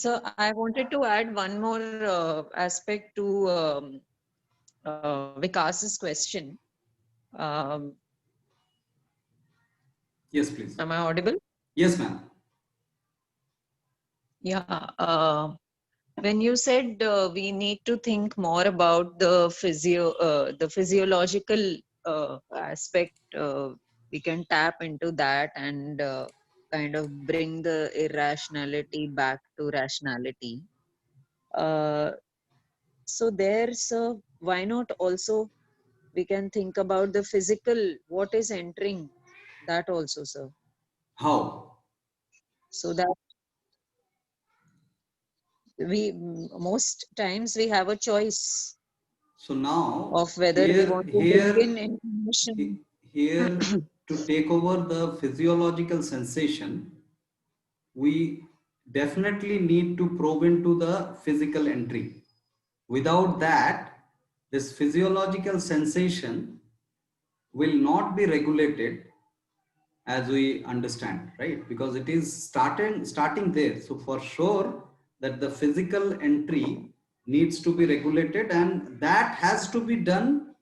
So I wanted to add one more aspect to Vikas's question. Um, Yes, please. am I audible? Yes, ma'am. Yeah. When you said we need to think more about the physiological aspect, we can tap into that and kind of bring the irrationality back to rationality. Uh, so there's why not also we can think about the physical, what is entering that also, sir. How? So that we most times we have a choice So now of whether we here, want to bring here, in information. here to take over the physiological sensation, we definitely need to probe into the physical entry. Without that, this physiological sensation will not be regulated as we understand, right? Because it is starting there. So for sure that the physical entry needs to be regulated, and that has to be done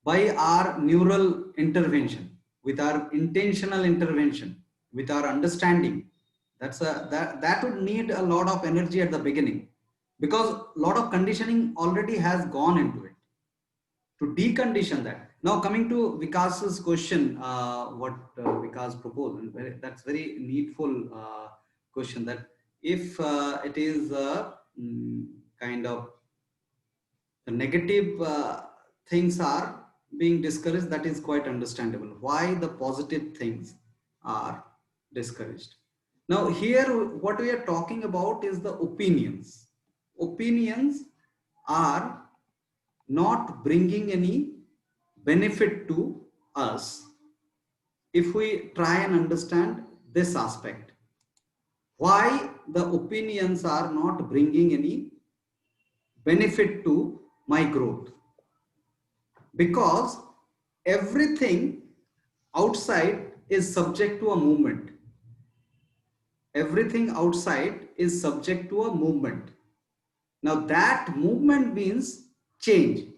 by our neural intervention, with our intentional intervention, with our understanding. That would need a lot of energy at the beginning, because a lot of conditioning already has gone into it to decondition that. Now coming to Vikas's question, what Vikas proposed, and that's very needful question, that if it is kind of the negative things are being discouraged, that is quite understandable. Why the positive things are discouraged? Now here what we are talking about is the opinions. Opinions are not bringing any benefit to us if we try and understand this aspect. Why the opinions are not bringing any benefit to my growth? Because everything outside is subject to a movement. Everything outside is subject to a movement. Now that movement means change.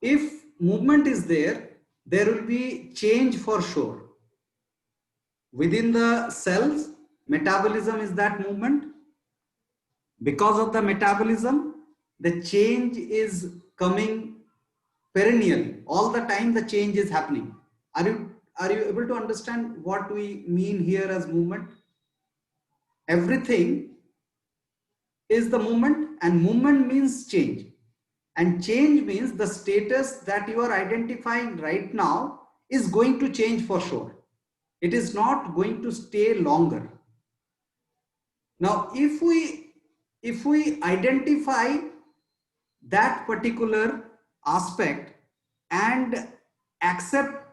If movement is there, there will be change for sure. Within the cells, metabolism is that movement. Because of the metabolism, the change is coming perennially. All the time the change is happening. Are you able to understand what we mean here as movement? Everything is the movement, and movement means change. And change means the status that you are identifying right now is going to change for sure. It is not going to stay longer. Now, if we identify that particular aspect and accept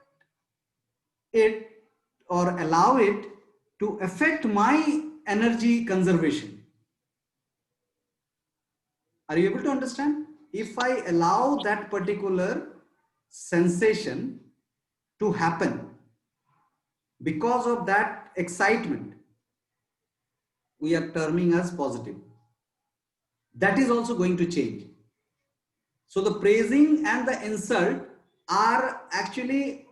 it or allow it to affect my energy conservation, are you able to understand? If I allow that particular sensation to happen, because of that excitement, we are terming as positive. That is also going to change. So the praising and the insult are actually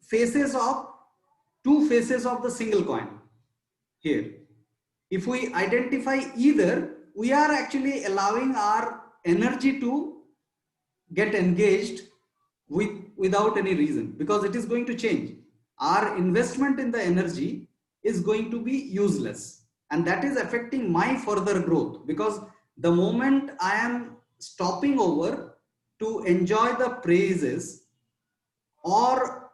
faces of two faces of the single coin here. If we identify either, we are actually allowing our energy to get engaged without any reason, because it is going to change. Our investment in the energy is going to be useless, and that is affecting my further growth, because the moment I am stopping over to enjoy the praises or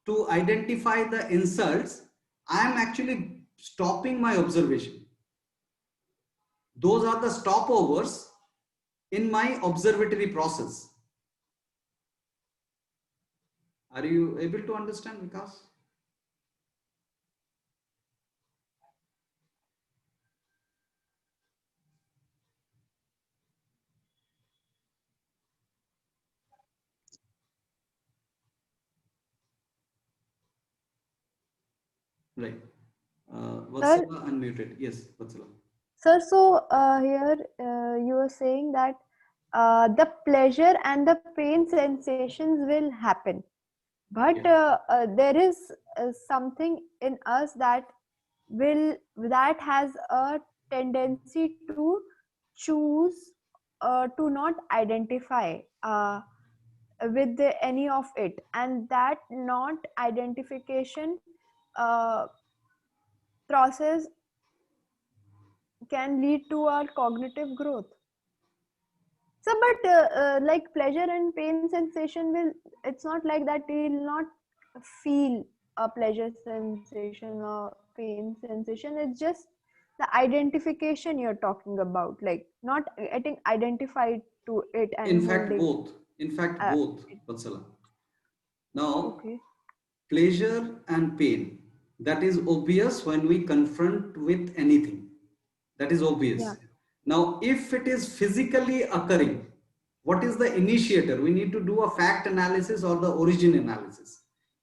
to identify the insults, I am actually stopping my observation. Those are the stopovers in my observatory process. Are you able to understand, Vikas? Right. Sir, Vatsala unmuted. Yes, Vatsala. Sir, so here you are saying that the pleasure and the pain sensations will happen, but Yeah. there is something in us that has a tendency to choose to not identify with any of it, and that not identification uh, process can lead to our cognitive growth. So, but like pleasure and pain sensation will, it's not like that we'll not feel a pleasure sensation or pain sensation. It's just the identification you're talking about, like not getting identified to it and In fact, holding. both. In fact, Uh, both, it, Vatsala. Now, okay. pleasure and pain, that is obvious when we confront with anything. That is Yeah. obvious. Now, if it is physically occurring, what is the initiator? We need to do a fact analysis or the origin analysis.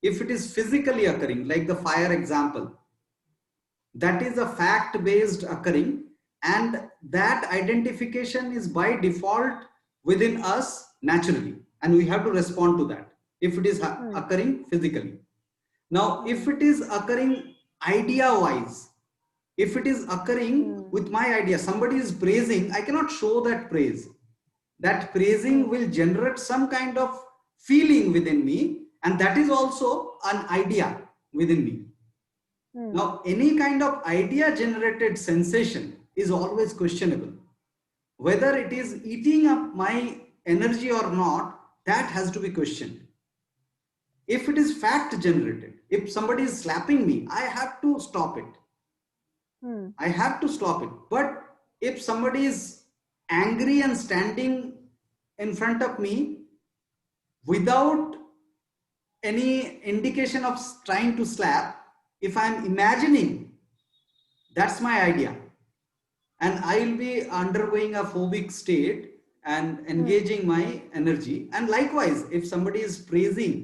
If it is physically occurring, like the fire example, that is a fact based occurring, and that identification is by default within us naturally, and we have to respond to that if it is Hmm. occurring physically. Now Hmm. if it is occurring idea wise, if it is occurring Hmm. with my idea, somebody is praising, I cannot show that praise. That Hmm. praising will generate some kind of feeling within me, and that is also an idea within me. Hmm. Now, any kind of idea generated sensation is always questionable. Whether it is eating up my energy or not, that has to be questioned. If it is fact generated, if somebody is slapping me, I have to stop it. Hmm. I have to stop it. But if somebody is angry and standing in front of me without any indication of trying to slap, if I'm imagining, that's my idea, and I will be undergoing a phobic state and Hmm. engaging my energy. And likewise, if somebody is praising,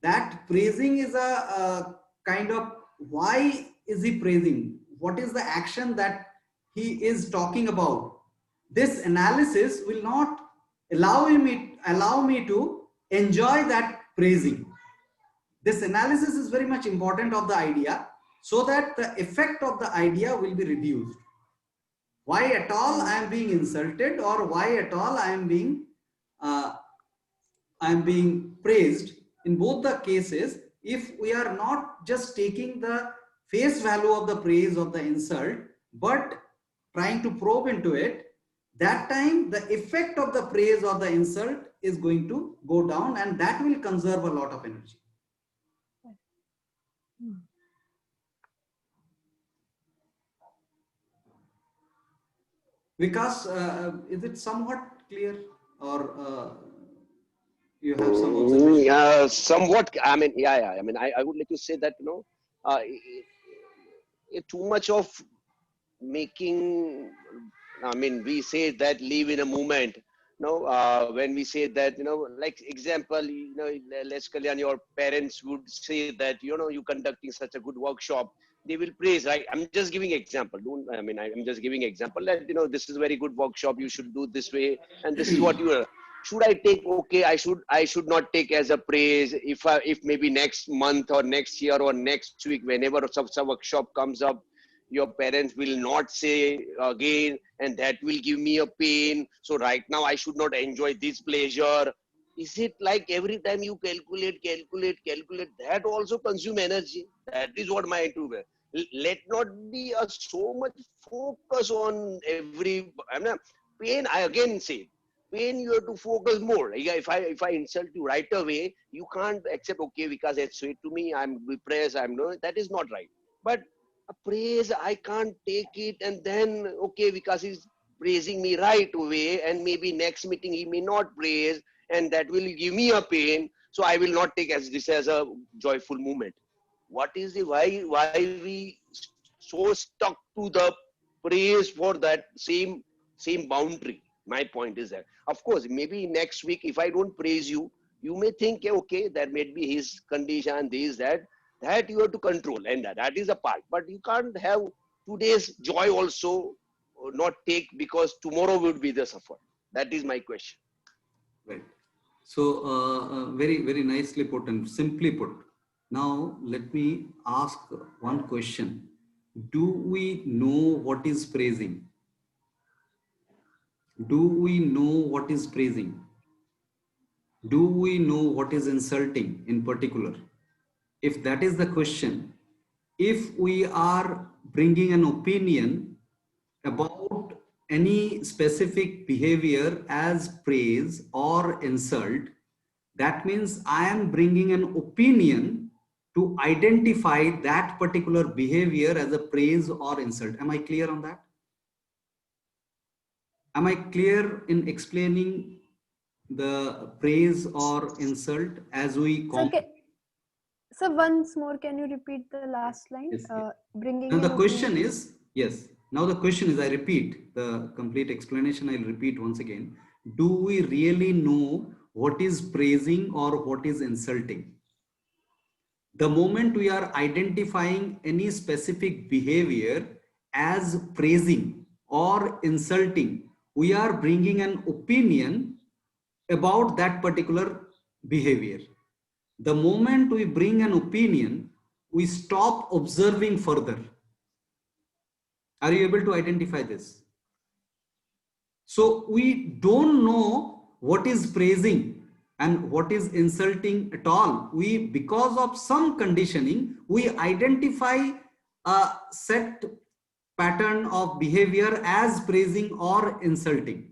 that praising is a kind of, why is he praising? What is the action that he is talking about? This analysis will not allow me to enjoy that praising. This analysis is very much important of the idea, so that the effect of the idea will be reduced. Why at all Hmm. I am being insulted, or why at all uh, I am being praised? In both the cases, if we are not just taking the face value of the praise or the insult, but trying to probe into it, that time the effect of the praise or the insult is going to go down, and that will conserve a lot of energy. Hmm. Because is it somewhat clear, or you have some observation? Yeah, somewhat. I mean, yeah. I mean, I would like to say that, too much of making, I mean, we say that live in a moment. When we say that, like example, let's Kalyan, your parents would say that, you conducting such a good workshop, they will praise, right? I'm just giving example. Don't, I mean, I'm just giving example that, this is very good workshop. You should do this way, and this is what you are. Should I take? Okay, I should not take as a praise. If maybe next month or next year or next week, whenever some workshop comes up, your parents will not say again, and that will give me a pain. So right now I should not enjoy this pleasure. Is it like every time you calculate, that also consume energy? That is what my into. Let not be a so much focus on every, I mean, pain. I again say, pain you have to focus more. Like, if I insult you right away, you can't accept, okay, because it's sweet to me, I'm depressed, I'm no, that is not right. But a praise, I can't take it, and then okay, because he's praising me right away, and maybe next meeting he may not praise, and that will give me a pain. So I will not take as this as a joyful moment. What is the why we so stuck to the praise for that same boundary? My point is that, of course, maybe next week if I don't praise you, you may think, okay, that may be his condition, this, that you have to control, and that is a part. But you can't have today's joy also not take because tomorrow would be the suffer? That is my question. Right. So very, very nicely put and simply put. Now let me ask one question. Do we know what is praising? Do we know what is praising? Do we know what is insulting in particular? If that is the question, if we are bringing an opinion about any specific behavior as praise or insult, that means I am bringing an opinion to identify that particular behavior as a praise or insult. Am I clear on that? Am I clear in explaining the praise or insult as we So, come? so once more, can you repeat the last line? Yes, yes. Bringing Now an the question opinion. is, yes. Now the question is, I repeat the complete explanation. I'll repeat once again. Do we really know what is praising or what is insulting? The moment we are identifying any specific behavior as praising or insulting, we are bringing an opinion about that particular behavior. The moment we bring an opinion, we stop observing further. Are you able to identify this? So we don't know what is praising and what is insulting at all. We, because of some conditioning, we identify a set pattern of behavior as praising or insulting.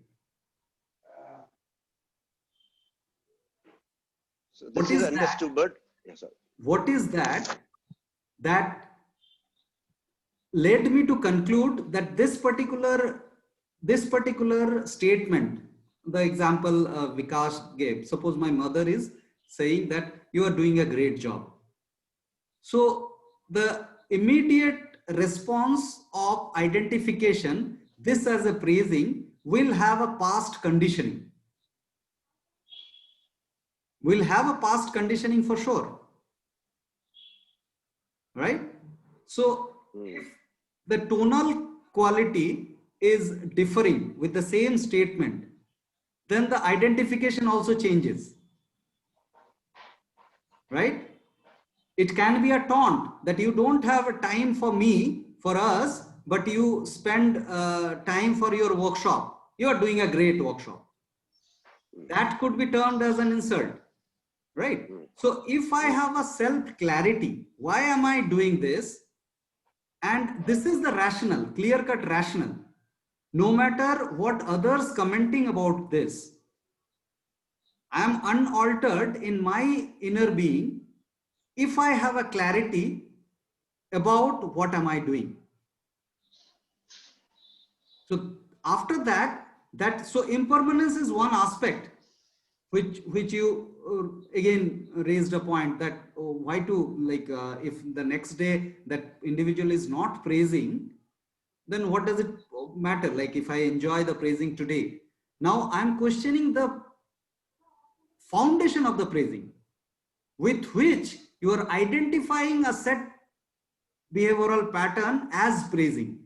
So What this is is that? understood, but yes, sir. What is that that led me to conclude that this particular statement, the example Vikas gave, suppose my mother is saying that you are doing a great job. So the immediate response of identification, this as a praising, will have a past conditioning. Will have a past conditioning for sure. Right? So if the tonal quality is differing with the same statement, then the identification also changes. Right? It can be a taunt that you don't have a time for me, for us, but you spend time for your workshop. You are doing a great workshop. That could be termed as an insult. Right? So if I have a self clarity, why am I doing this? And this is the rational, clear-cut rational. No matter what others commenting about this, I am unaltered in my inner being if I have a clarity about what am I doing. So after that, so impermanence is one aspect which you again raised a point that why to, like, if the next day that individual is not praising, then what does it matter? Like, if I enjoy the praising today, now I'm questioning the foundation of the praising with which you are identifying a set behavioral pattern as praising.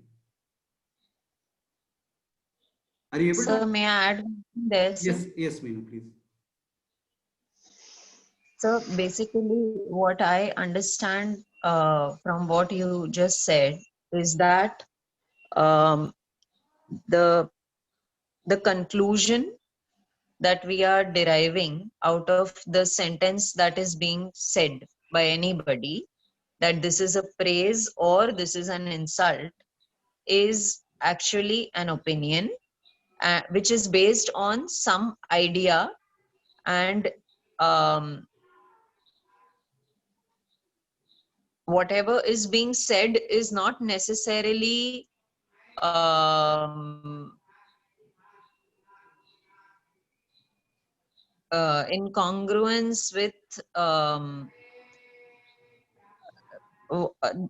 Are you able So to? may I add there, sir? Yes, Meenu, please. So basically, what I understand from what you just said is that um, the conclusion that we are deriving out of the sentence that is being said by anybody, that this is a praise or this is an insult, is actually an opinion which is based on some idea, and whatever is being said is not necessarily in congruence with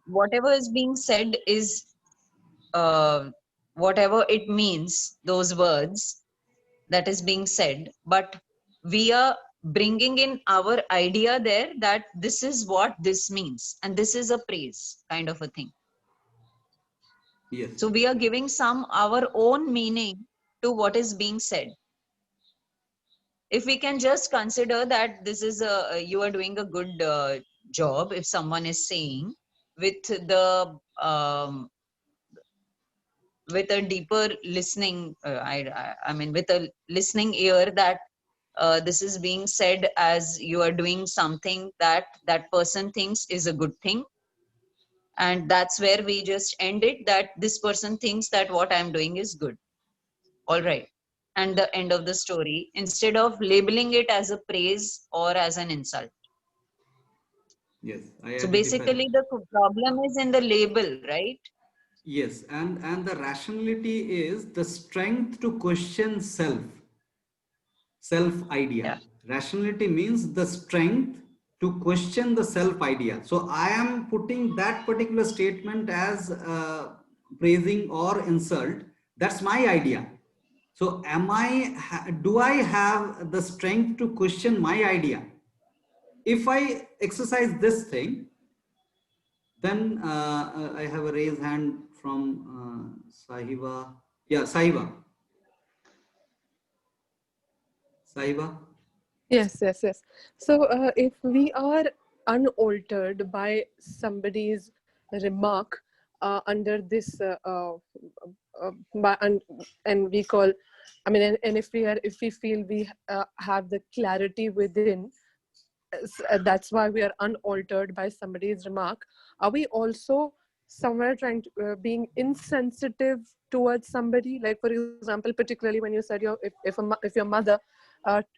whatever is being said is whatever it means, those words that is being said, but we are bringing in our idea there that this is what this means and this is a praise kind of a thing. Yes. So we are giving some our own meaning to what is being said. If we can just consider that this is you are doing a good job, if someone is saying with the with a deeper listening, I mean with a listening ear, that this is being said as you are doing something that that person thinks is a good thing, and that's where we just end it, that this person thinks that what I'm doing is good, all right, and the end of the story, instead of labeling it as a praise or as an insult. Yes, I So identify that. basically the problem is in the label, right? Yes, and the rationality is the strength to question self idea. Yeah. Rationality means the strength to question the self idea. So I am putting that particular statement as praising or insult. That's my idea. So do I have the strength to question my idea? If I exercise this thing, then I have a raised hand from Sahiba. Yeah, Sahiba. Yes, yes, yes. So, if we are unaltered by somebody's remark under this, and we call, I mean, and if we feel we have the clarity within, that's why we are unaltered by somebody's remark. Are we also somewhere trying to being insensitive towards somebody? Like, for example, particularly when you said if your mother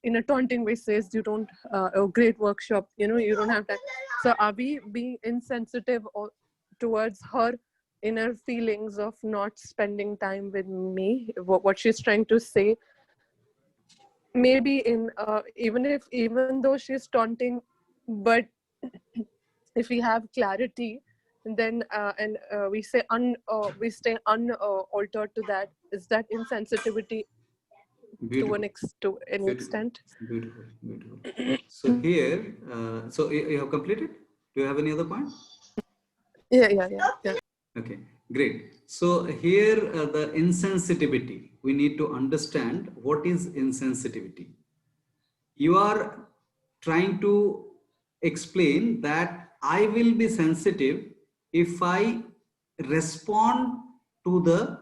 in a taunting way says you don't a great workshop, you don't have time. So are we being insensitive or towards her inner feelings of not spending time with me, what she's trying to say? Maybe in even though she's taunting, but if we have clarity, then we stay unaltered to that, is that insensitivity Beautiful. to any Beautiful, extent? beautiful, beautiful. So here, so you have completed? Do you have any other point? Yeah. Okay, great. So here, the insensitivity, we need to understand what is insensitivity. You are trying to explain that I will be sensitive if I respond to the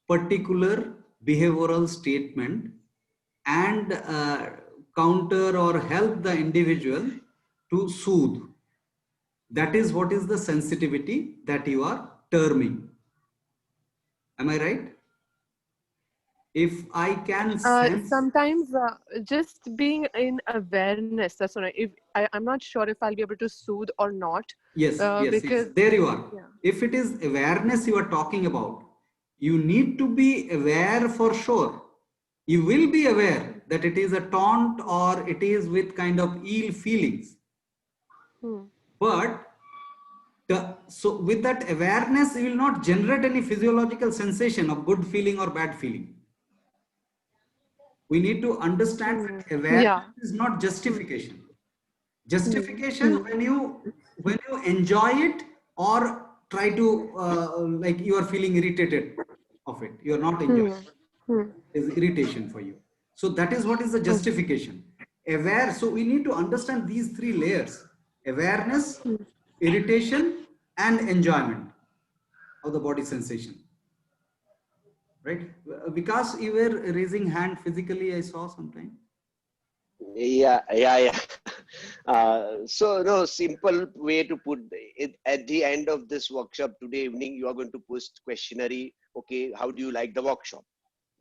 particular behavioral statement and counter or help the individual to soothe. That is what is the sensitivity that you are terming. Am I right? If I can sense. Sometimes just being in awareness, that's what I'm not sure if I'll be able to soothe or not. Yes. Because There you are. yeah. If it is awareness you are talking about, you need to be aware for sure. You will be aware that it is a taunt or it is with kind of ill feelings. But so with that awareness, you will not generate any physiological sensation of good feeling or bad feeling. We need to understand that awareness is not justification. Justification when you enjoy it or try to like you are feeling irritated of it, you are not enjoying it. Is irritation for you. So that is what is the justification. Aware. So we need to understand these three layers: awareness, irritation, and enjoyment of the body sensation. Right? Because you were raising hand physically, I saw sometime. Yeah. So no, simple way to put it, at the end of this workshop today evening, you are going to post questionnaire. Okay, how do you like the workshop?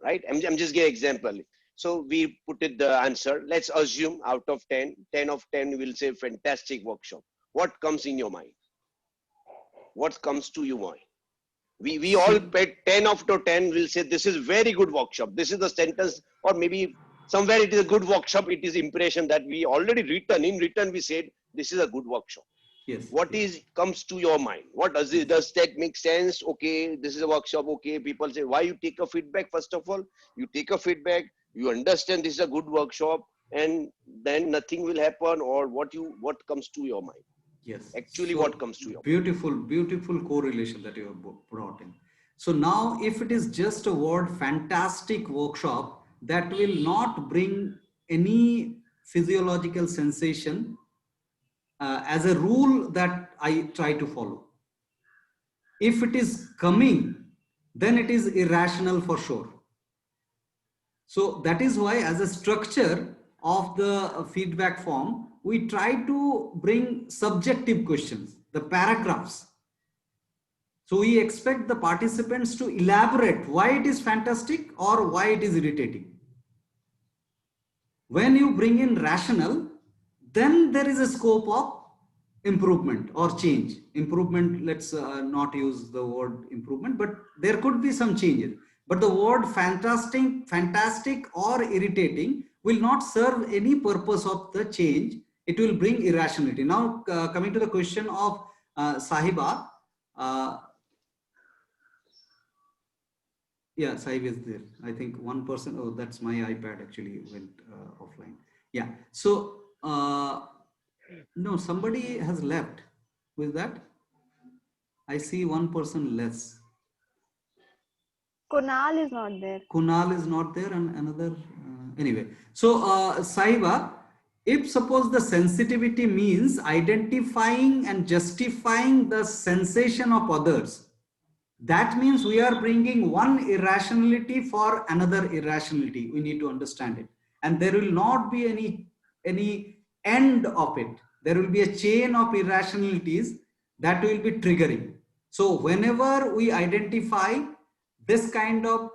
Right? I'm just giving example. So we put it the answer. Let's assume out of 10, 10 of 10 will say fantastic workshop. What comes in your mind? What comes to your mind? We all pet 10 out of 10 will say this is very good workshop. This is the sentence, or maybe somewhere it is a good workshop. It is impression that we already written. In written we said this is a good workshop. Yes. What is comes to your mind? What does it, does that make sense? Okay, this is a workshop. Okay, people say why you take a feedback. First of all, you take a feedback. You understand this is a good workshop, and then nothing will happen. Or what comes to your mind? Yes. Actually, So what comes to your mind? beautiful, beautiful correlation that you have brought in. So now if it is just a word fantastic workshop, that will not bring any physiological sensation as a rule that I try to follow. If it is coming, then it is irrational for sure. So that is why, as a structure of the feedback form, we try to bring subjective questions, the paragraphs. So we expect the participants to elaborate why it is fantastic or why it is irritating. When you bring in rational, then there is a scope of improvement or change. Improvement, let's not use the word improvement, but there could be some changes. But the word fantastic or irritating will not serve any purpose of the change. It will bring irrationality. Now, coming to the question of Sahiba, yeah, Sahib is there. I think one person, oh, that's my iPad actually went offline. Yeah, so no, somebody has left. Who is that? I see one person less. Kunal is not there. Kunal is not there, and another, anyway. So Sahiba, if suppose the sensitivity means identifying and justifying the sensation of others, that means we are bringing one irrationality for another irrationality. We need to understand it. And there will not be any end of it. There will be a chain of irrationalities that will be triggering. So whenever we identify this kind of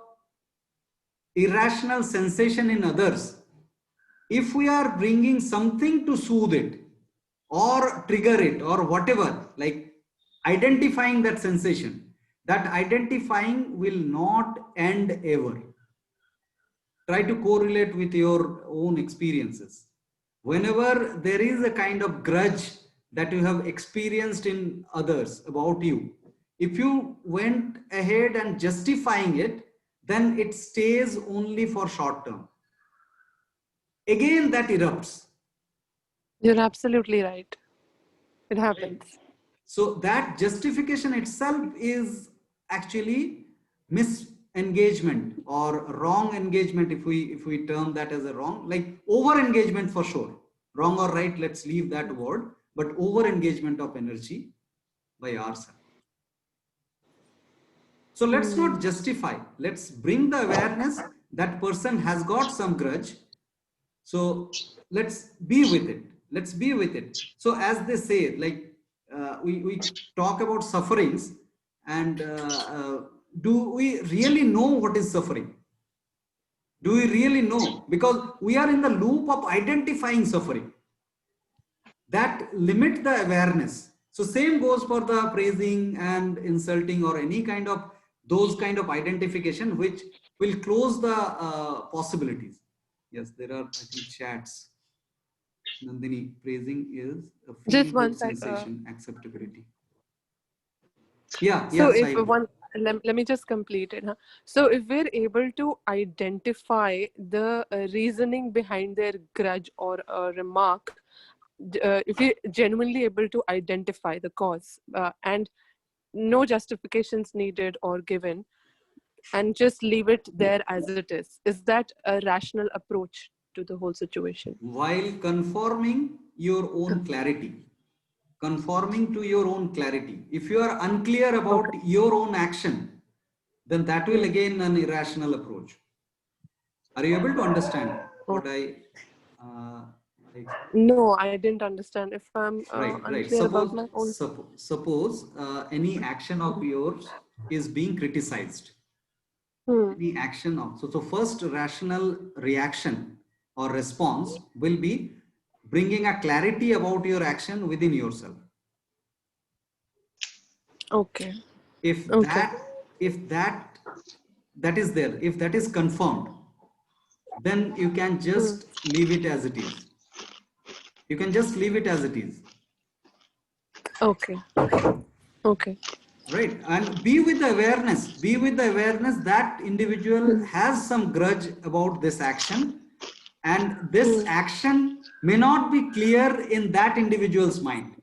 irrational sensation in others, if we are bringing something to soothe it or trigger it or whatever, like identifying that sensation, that identifying will not end ever. Try to correlate with your own experiences. Whenever there is a kind of grudge that you have experienced in others about you, if you went ahead and justifying it, then it stays only for short term. Again, that erupts. You're absolutely right. It happens. So that justification itself is actually misengagement or wrong engagement, if we term that as a wrong, like over engagement for sure. Wrong or right, let's leave that word, but over engagement of energy by ourselves. So let's not justify, let's bring the awareness that person has got some grudge. So let's be with it. Let's be with it. So as they say, like we talk about sufferings, and do we really know what is suffering? Do we really know? Because we are in the loop of identifying suffering. That limit the awareness. So same goes for the praising and insulting or any kind of those kind of identification, which will close the possibilities. Yes, there are, I think, chats. Nandini, praising is a Just one feel-good sec, sensation, acceptability. Yeah, So yes, if let me just complete it. Huh? So if we're able to identify the reasoning behind their grudge or remark, if we're genuinely able to identify the cause and no justifications needed or given, and just leave it there as it is that a rational approach to the whole situation? While conforming your own clarity. Conforming to your own clarity. If you are unclear about your own action, then that will again an irrational approach. Are you able to understand what I No, I didn't understand. If I'm right. unclear about my own... Suppose any action of yours is being criticized. Any action of, so first rational reaction or response will be bringing a clarity about your action within yourself. Okay. If that is there, if that is confirmed, then you can just leave it as it is. You can just leave it as it is. Okay. Okay. Right. And be with the awareness that individual has some grudge about this action, and this action may not be clear in that individual's mind.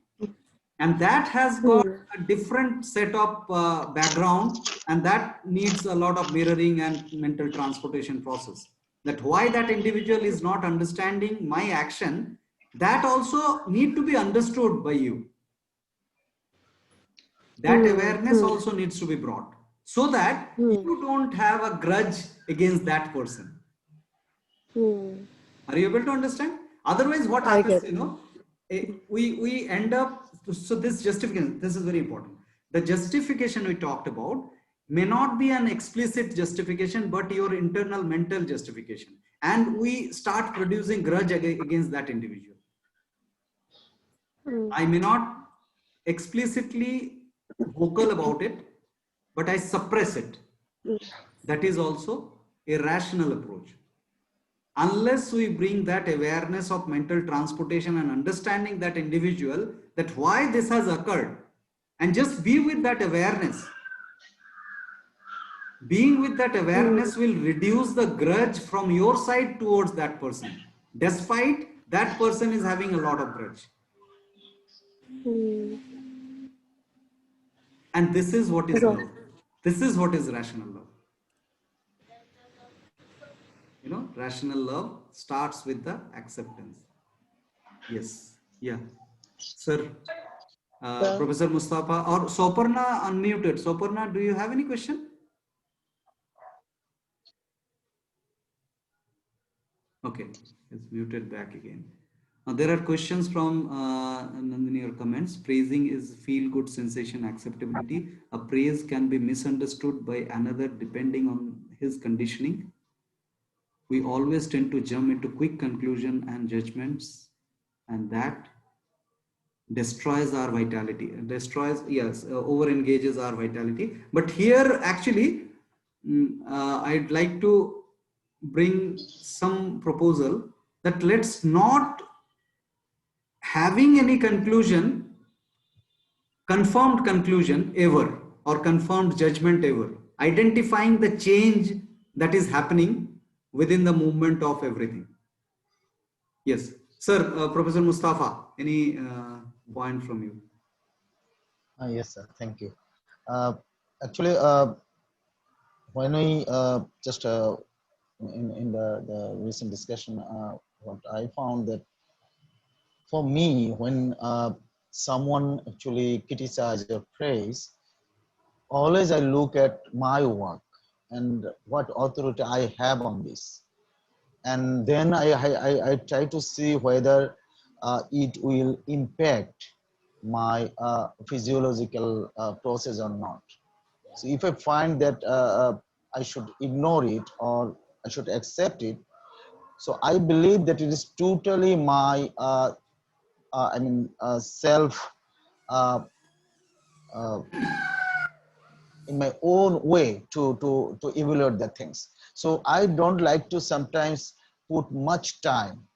And that has got a different set of background, and that needs a lot of mirroring and mental transportation process. That why that individual is not understanding my action, that also need to be understood by you. That awareness also needs to be brought, so that you don't have a grudge against that person. Are you able to understand? Otherwise, what I happens, get you know, we end up, so this justification, this is very important. The justification we talked about may not be an explicit justification, but your internal mental justification. And we start producing grudge against that individual. I may not explicitly vocal about it, but I suppress it. That is also a rational approach. Unless we bring that awareness of mental transportation and understanding that individual, that why this has occurred, and just be with that awareness. Being with that awareness will reduce the grudge from your side towards that person, despite that person is having a lot of grudge. And this is what is love. This is what is rational love. You know, rational love starts with the acceptance. Yes. Yeah. Sir, Professor Mustafa or Soparna unmuted. Soparna, do you have any question? Okay, it's muted back again. There are questions from Nandini or comments. Praising is feel good sensation acceptability. A praise can be misunderstood by another depending on his conditioning. We always tend to jump into quick conclusion and judgments, and that destroys our vitality. Destroys, yes, over engages our vitality. But here actually, I'd like to bring some proposal that let's not having any conclusion, confirmed conclusion ever, or confirmed judgment ever, identifying the change that is happening within the movement of everything. Yes, sir, Professor Mustafa, any point from you? Yes, sir. Thank you. Actually, when we just in the recent discussion, what I found that for me, when someone actually criticizes or praise, always I look at my work and what authority I have on this. And then I try to see whether it will impact my physiological process or not. So if I find that I should ignore it or I should accept it, so I believe that it is totally my self uh, in my own way to evaluate the things. So I don't like to sometimes put much time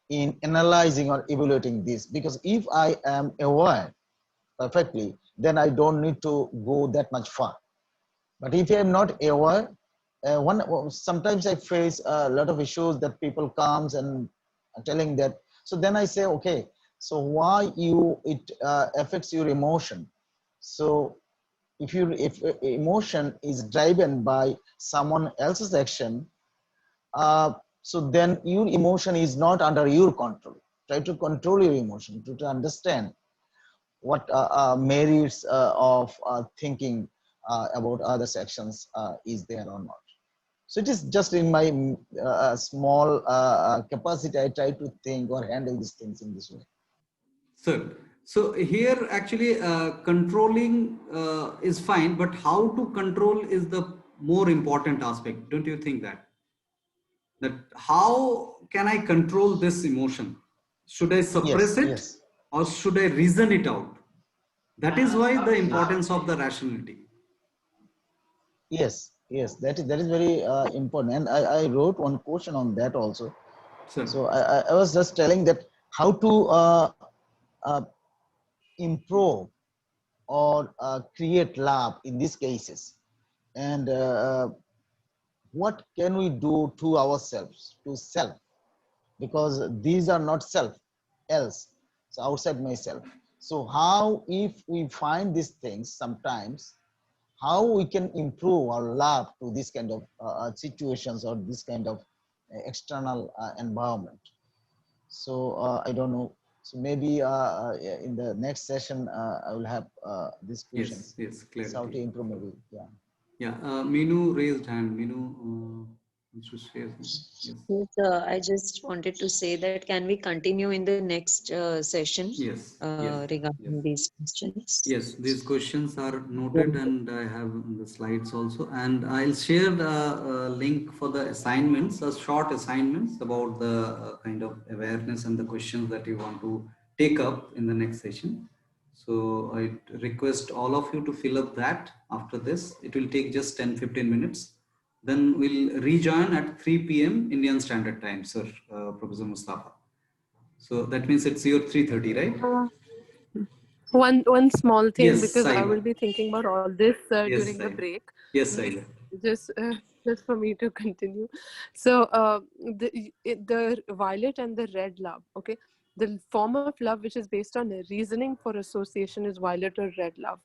in analyzing or evaluating this, because if I am aware perfectly, then I don't need to go that much far. But if I am not aware, sometimes I face a lot of issues that people comes and are telling that. So then I say, okay, so why it affects your emotion? So if emotion is driven by someone else's action, so then your emotion is not under your control. Try to control your emotion, to understand what merits of thinking about other actions is there or not. So it is just in my small capacity, I try to think or handle these things in this way. Sir, so here actually controlling is fine, but how to control is the more important aspect. Don't you think that? That how can I control this emotion? Should I suppress Yes, it yes. or should I reason it out? That is why the importance of the rationality. Yes, yes, that is very important. And I wrote one question on that also. Sir. So I was just telling that how to uh, improve or create love in these cases, and what can we do to ourselves, to self, because these are not self else, so outside myself. So how, if we find these things sometimes, how we can improve our love to this kind of situations or this kind of external environment. So I don't know. So maybe in the next session, I will have these questions. Yes, Yes, how to clarity. improve maybe, yeah. Yeah, Minu raised hand. Minu wants to share something. Yes. Yes, I just wanted to say that can we continue in the next session Yes. Yes. regarding these questions? Yes, these questions are noted Very and I have the slides also. And I'll share the link for the assignments, short assignments about the kind of awareness and the questions that you want to take up in the next session. So I request all of you to fill up that after this. It will take just 10-15 minutes. Then we'll rejoin at 3 p.m. Indian Standard Time, sir, Professor Mustafa. So that means it's your 3:30, right? One small thing, Yes, because I will Saila. be thinking about all this Yes, during the Saila. break. Yes, Saila. Just just for me to continue. So the violet and the red love, okay, the form of love which is based on reasoning for association is violet or red love.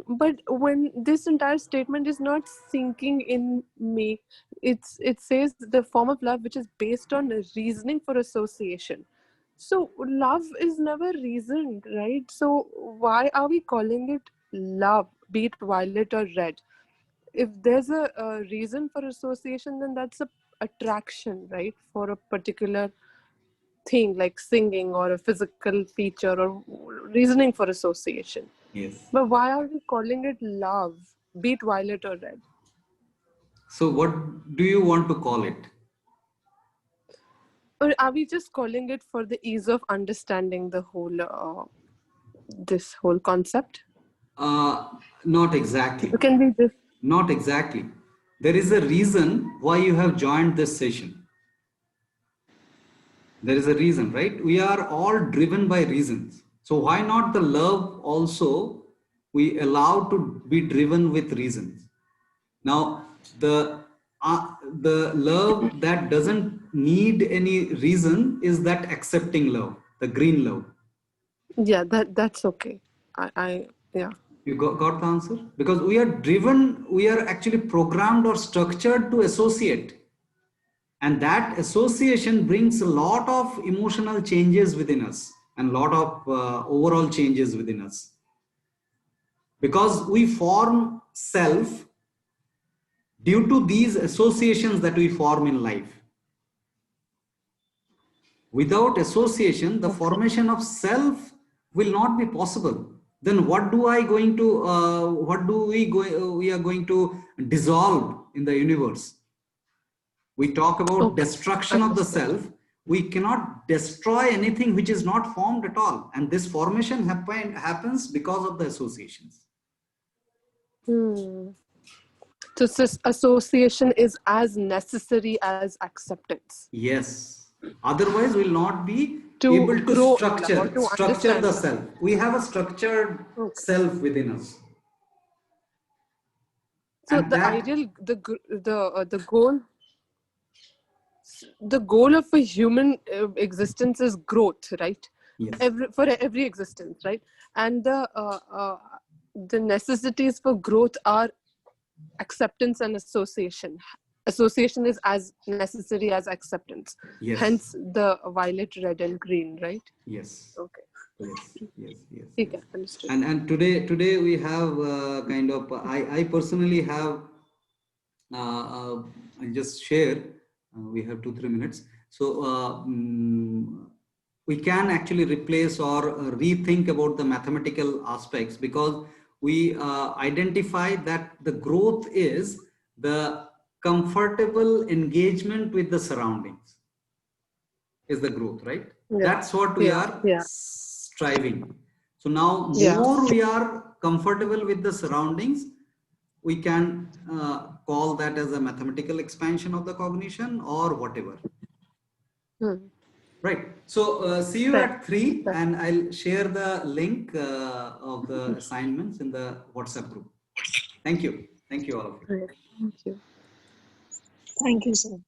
But when this entire statement is not sinking in me, it says the form of love which is based on reasoning for association. So love is never reasoned, right? So why are we calling it love, be it violet or red? If there's a reason for association, then that's a attraction, right, for a particular thing like singing or a physical feature or reasoning for association. Yes. But why are we calling it love, be it violet or red? So what do you want to call it? Or are we just calling it for the ease of understanding the whole this whole concept? Not exactly. Can we just Not exactly. There is a reason why you have joined this session. There is a reason, right? We are all driven by reasons. So why not the love also we allow to be driven with reasons? Now, the love that doesn't need any reason is that accepting love, the green love. yeah, that's okay. I yeah. You got the answer? Because we are driven, we are actually programmed or structured to associate. And that association brings a lot of emotional changes within us and a lot of overall changes within us. Because we form self due to these associations that we form in life. Without association, the formation of self will not be possible. Then what do I going to, what do we are going to dissolve in the universe? We talk about destruction of the self. We cannot destroy anything which is not formed at all. And this formation happens because of the associations. So this association is as necessary as acceptance. Yes. Otherwise, we'll not be To able to grow structure or to the understand. self. We have a structured self within us. So And the that, ideal, the goal of a human existence is growth, right? yes. For every existence, right? And the necessities for growth are acceptance and association. Association is as necessary as acceptance. Yes. Hence the violet, red, and green, right? Yes. Okay. Yes. Okay, understood. And today we have kind of I personally have I just share. We have 2-3 minutes, so we can actually replace or rethink about the mathematical aspects, because we identify that the growth is the comfortable engagement with the surroundings is the growth, right? That's what we are striving. So now more we are comfortable with the surroundings, we can call that as a mathematical expansion of the cognition or whatever. Right. So see you at 3, and I'll share the link of the assignments in the WhatsApp group. Thank you. Thank you all of you. Thank you. Thank you, sir.